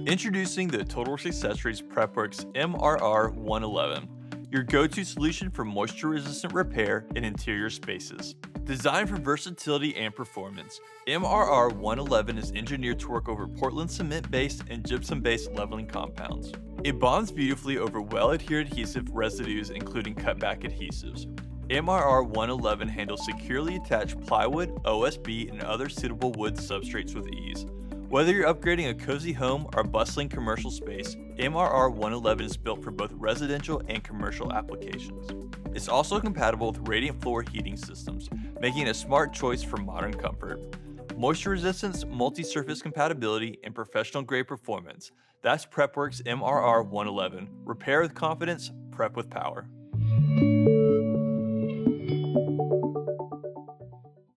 Introducing the TotalWorx Accessories PrepWorks MRR111, your go-to solution for moisture-resistant repair in interior spaces. Designed for versatility and performance, MRR111 is engineered to work over Portland cement-based and gypsum-based leveling compounds. It bonds beautifully over well-adhered adhesive residues including cutback adhesives. MRR111 handles securely attached plywood, OSB, and other suitable wood substrates with ease. Whether you're upgrading a cozy home or bustling commercial space, MRR111 is built for both residential and commercial applications. It's also compatible with radiant floor heating systems, making it a smart choice for modern comfort. Moisture resistance, multi-surface compatibility, and professional-grade performance. That's PrepWorks MRR111. Repair with confidence, prep with power.